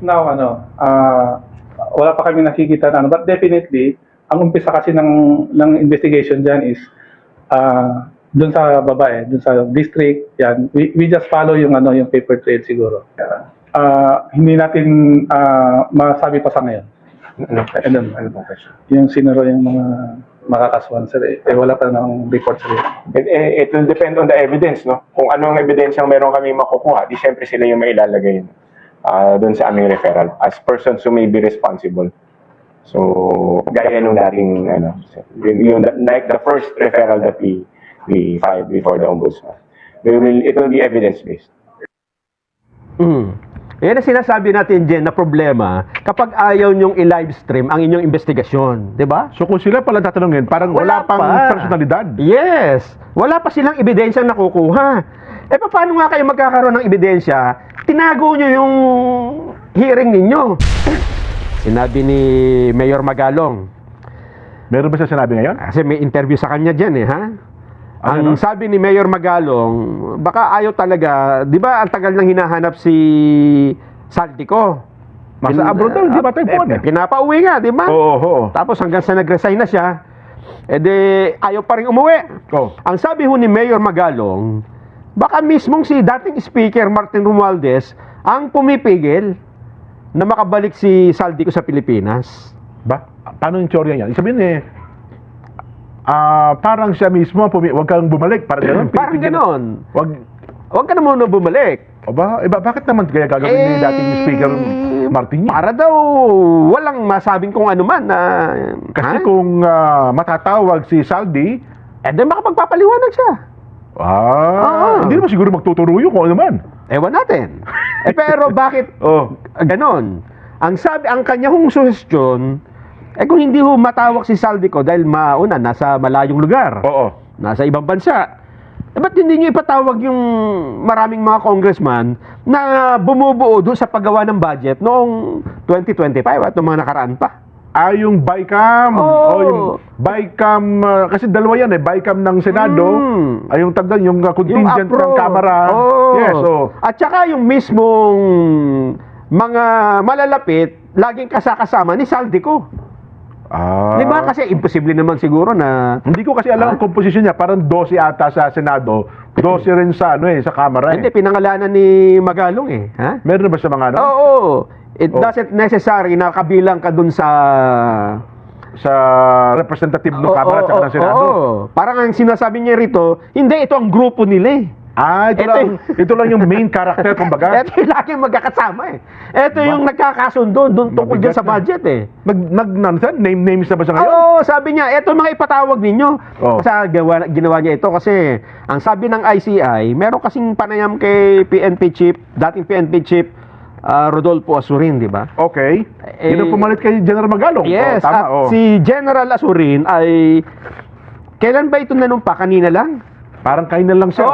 Now, wala pa kami nakikita na ano, but definitely, ang umpisa kasi ng investigation dyan is dun sa babae, dun sa district, yan. We just follow yung yung paper trail siguro. Hindi natin masabi pa sa ngayon. Ano pong question? Yung sinuro yung mga makakasuhan sir, wala pa ng report sir. It will depend on the evidence, no? Kung anong ebidensyang meron kami makukuha, di syempre sila yung mailalagay doon sa aming referral as persons who may be responsible. So, gaya nung dating, like the first referral that we filed before the ombudsman. It will be evidence-based. Yan ang sinasabi natin dyan na problema kapag ayaw nyong i-live stream ang inyong investigasyon, di ba? So kung sila pala tatanungin, parang wala pang personalidad. Yes. Wala pa silang ebidensyang nakukuha. Paano nga kayo magkakaroon ng ebidensya? Tinago nyo yung hearing ninyo. Sinabi ni Mayor Magalong. Meron ba siya sinabi ngayon? Kasi may interview sa kanya dyan ha? Ang sabi ni Mayor Magalong, baka ayaw talaga, di ba ang tagal nang hinahanap si Saldico? Masa abroad daw, hindi ba tayo po? Pinapauwi nga, di ba? Oo. Tapos hanggang sa nag-resign na siya, ayaw pa rin umuwi. Ang sabi ho ni Mayor Magalong, baka mismong si dating Speaker Martin Romualdez ang pumipigil na makabalik si Saldico sa Pilipinas. Ba? Paano yung teorya niya? Sabihin parang siya mismo, huwag kang bumalik. Parang gano'n. Parang gano'n. Huwag ka na muna bumalik. Bakit naman kaya gagawin ni dating Speaker Martin? Para daw walang masabing kung ano man. Kasi kung matatawag si Saldi, makapagpapaliwanag siya. Hindi naman siguro magtuturo yun kung ano man. Ewan natin. Pero bakit ganon? Ang kanya hong suhestyon, kung hindi ho matawag si Saldico dahil nasa malayong lugar. Nasa ibang bansa. Ba't hindi nyo ipatawag yung maraming mga congressman na bumubuo doon sa paggawa ng budget noong 2025 at noong mga nakaraan pa? Yung BICAM. Yung BICAM, kasi dalawa yan BICAM ng Senado, yung tagdan, yung contingent ng Kamara. Yes, At saka yung mismong mga malalapit, laging kasama ni Saldico. Di ba? Kasi imposible naman siguro na... Hindi ko kasi alam ang komposisyon niya. Parang 12 ata sa Senado, 12 rin sa Kamara. Hindi, pinangalanan ni Magalong Ha? Meron ba sa mga It doesn't necessary na kabilang ka dun sa representative ng Kamara at ng Senado. Parang ang sinasabi niya rito, hindi, ito ang grupo nila Ito lang yung main character, kumbaga. Ito yung laging magkakasama Ito yung nagkakasundo doon tungkol dyan sa budget Names na ba siya ngayon? Sabi niya, ito mga ipatawag ninyo. Kasi ginawa niya ito kasi ang sabi ng ICI, meron kasing panayam kay dating PNP Chief Rodolfo Asurin, di ba? Okay. Yun ang pumalit kay General Magalong. Yes, tama, si General Asurin ay kailan ba ito nanumpa? Kanina lang? Parang kain na lang siya.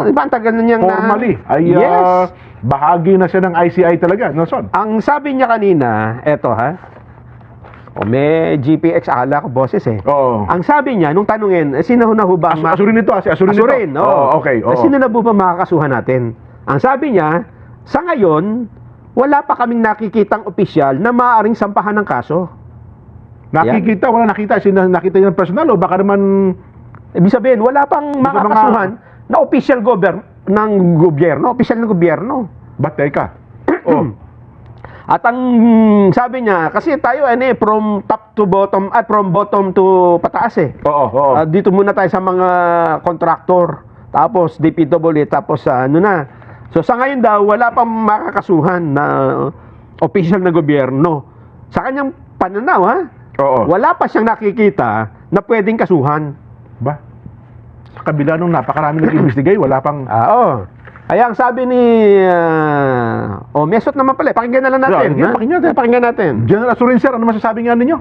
Di ba ang tagal na niyang formally. Bahagi na siya ng ICI talaga. Son? Ang sabi niya kanina, eto may GPX akala ko boses Ang sabi niya, nung tanungin, sino na ho ba Asurin ito, si Asurin ito. Okay. Sino na ba makakasuhan natin? Ang sabi niya, sa ngayon, wala pa kaming nakikitang opisyal na maaaring sampahan ng kaso. Nakikita? Wala nakita. Nakita niya ng personal o baka naman... Ibig sabihin, wala pang makakasuhan na opisyal ng gobyerno. Ba't teka? At ang sabi niya, kasi tayo from top to bottom, from bottom to pataas dito muna tayo sa mga kontraktor, tapos DPWD, tapos So sa ngayon daw, wala pang makakasuhan na opisyal na gobyerno. Sa kanyang pananaw wala pa siyang nakikita na pwedeng kasuhan. Ba? Sa kabila nung napakarami nag-investigate, wala pang... Kaya ang sabi ni... mesot naman pala. Pakinggan na lang natin. Pakinggan natin. General Asurin, sir, ano masasabi nga ninyo?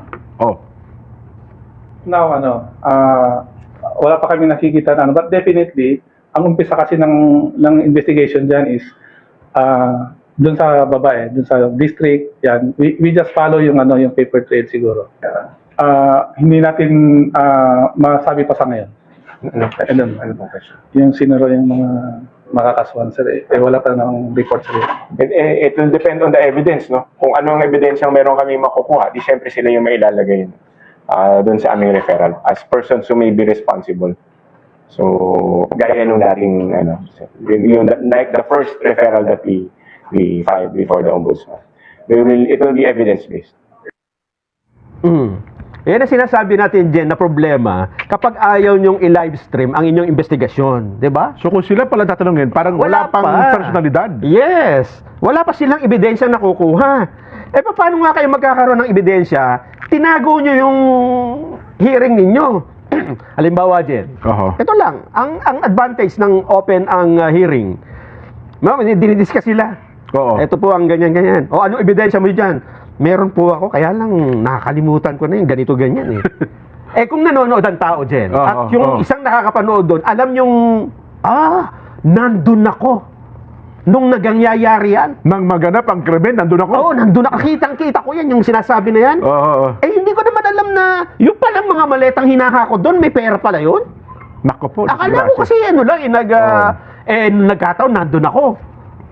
Now, wala pa kami nakikita na but definitely, ang umpisa kasi ng investigation dyan is dun sa babae, dun sa district, yan. We just follow yung paper trail siguro. Hindi natin masabi pa sa ngayon. Ano pong question? Yung sinuro yung mga makakasuhan sir. Wala pa ng report sir. It will depend on the evidence, no? Kung anong ebidensyang meron kami makukuha, di syempre sila yung mailalagay doon sa aming referral as persons who may be responsible. So, gaya nung dating, like the first referral that we filed before the ombudsman. It will be evidence-based. Yan ang sinasabi natin dyan na problema kapag ayaw nyong i-live stream ang inyong investigasyon, di ba? So kung sila pala tatanungin, parang wala pang personalidad. Yes. Wala pa silang ebidensya na kukuha. Paano nga kayo magkakaroon ng ebidensya? Tinago nyo yung hearing ninyo. Halimbawa, Jen. Ito lang, ang advantage ng open ang hearing. Dinidiscuss sila. Ito po ang ganyan-ganyan. O anong ebidensya mo dyan? Meron po ako, kaya lang nakakalimutan ko na yung ganito ganyan kung nanonood ang tao, Jen, at yung isang nakakapanood doon, alam yung, nandun ako. Nung nagangyayari yan. Nang maganap ang krimen, nandun ako. Oo, nandun ako. Kitang-kita ko yan, yung sinasabi na yan. Hindi ko naman alam na, yung palang mga maletang hinaka ko doon, may pera pala yun. Nako po. Akala ko kasi nagkataon, nandun ako.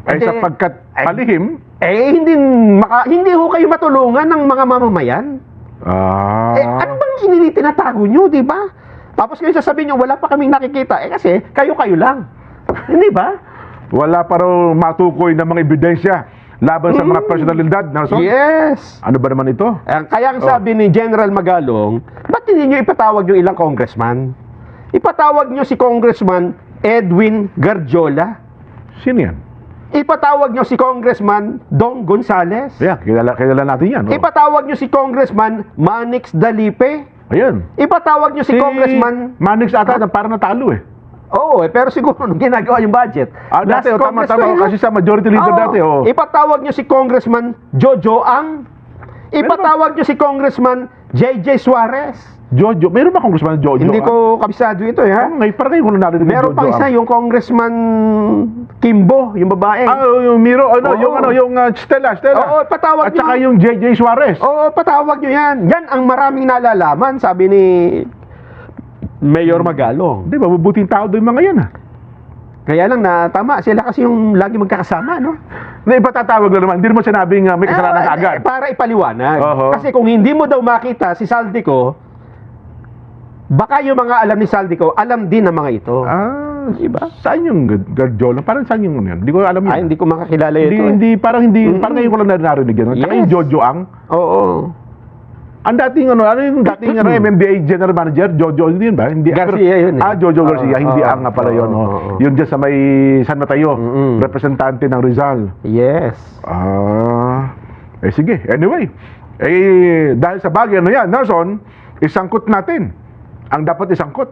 Sapagkat palihim, hindi ho kayo matulungan ng mga mamamayan. Ano bang tinatago nyo, di ba? Tapos kayo sasabihin nyo, wala pa kaming nakikita. Kasi kayo lang. Hindi ba? wala pa raw matukoy ng mga ebidensya laban sa mga personalidad, Nelson? Yes. Ano ba naman ito? Kaya ang sabi ni General Magalong, ba't hindi nyo ipatawag yung ilang congressman? Ipatawag nyo si Congressman Edwin Garjola. Sino yan? Ipatawag nyo si Congressman Dong Gonzales. Yeah, kilala natin yan. Ipatawag nyo si Congressman Manix Dalipe. Ayun. Ipatawag nyo si Congressman... Manix ata, parang natalo eh. Oo, pero siguro nung ginagawa yung budget. Dati, tama, kasi sa majority leader dati. Ipatawag nyo si Congressman Jojo Ang. Ipatawag nyo si Congressman JJ Suarez. Jojo, meron ba Congressman Jojo? Hindi ko kabisado ito eh, ha? Ngayon, parang kayo kung narinig meron pang isa, yung Congressman Kimbo, yung babae. Yung Miro, yung Stella. Oo, patawag nyo. At saka yung JJ Suarez. Oo, patawag nyo yan. Yan ang maraming nalalaman, sabi ni Mayor Magalong. Hindi, mabubuting tao doon mga yan, ha? Kaya lang na tama, sila kasi yung lagi magkakasama, no? Hindi, ipatatawag lang naman. Hindi mo sinabing may kasalanan agad. Para ipaliwanag. Kasi kung hindi mo daw makita si Saldico, baka yung mga alam ni Saldico, alam din ng mga ito. Diba? Saan yung Garjola? Parang saan yung yan? Hindi ko alam yun. Hindi ko makakilala ito. Parang ngayon ko lang narinig yun. Tsaka yung Jojo Ang. Oo. Ang dating yung dating MMDA General Manager, Jojo, hindi yun ba? Hindi, Garcia yun eh. Jojo Garcia, hindi Ang nga pala yun. Yun dyan sa may San Mateo, representante ng Rizal. Yes. Sige, anyway. Dahil sa bagay na yan, Nelson, isangkot natin. Ang dapat isangkot.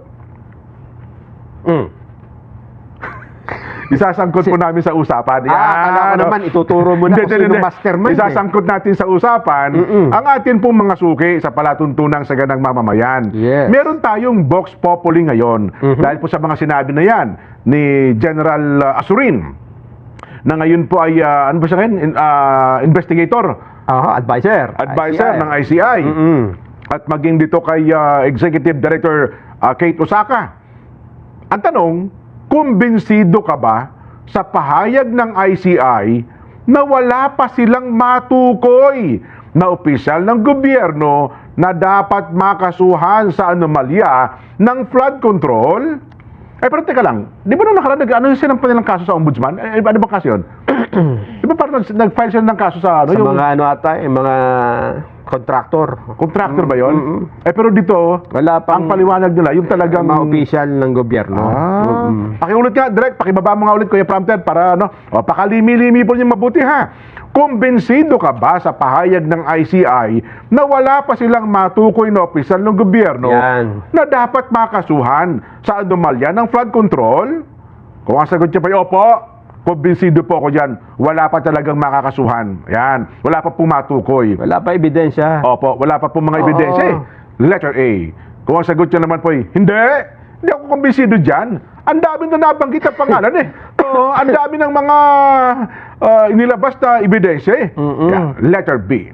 Isasangkot po namin sa usapan. Alam naman, ituturo mo na kung sino mastermind. Isasangkot natin sa usapan ang atin pong mga suki sa palatuntunang saganang mamamayan. Yes. Meron tayong Vox Populi ngayon dahil po sa mga sinabi na yan ni General Asurin na ngayon po ay ano ba siya ngayon? Investigator. Advisor ng ICI. At maging dito kay Executive Director Kate Osaka. Ang tanong, kumbinsido ka ba sa pahayag ng ICI na wala pa silang matukoy na opisyal ng gobyerno na dapat makasuhan sa anomalya ng flood control? Pero teka lang, di ba nung nakaraan, ano yung sinampal nilang kaso sa ombudsman? Ano ba kaso yun? Di ba parang nag-file sila ng kaso sa yung mga mga contractor. Contractor ba yun? Pero dito, wala pang ang paliwanag nila, yung talagang mga opisyal ng gobyerno. Pakiulit nga, direct, pakibaba mo nga ulit, Kuya Prompter, para pakalimi-limi po niyo mabuti, ha? Kumbinsido ka ba sa pahayag ng ICI na wala pa silang matukoy na opisyal ng gobyerno na dapat makasuhan sa anomalya ng flood control? Kung ang sagot niya pa, opo, kumbinsido po ako dyan. Wala pa talagang makakasuhan. Yan. Wala pa pong matukoy. Wala pa ebidensya. Opo, wala pa pong mga ebidensya. Letter A. Kung ang sagot niya naman po, hindi ako kumbinsido dyan. Ang dami na nabanggit ang pangalan eh. Ang dami ng mga inilabas na ebidensya eh. Letter B.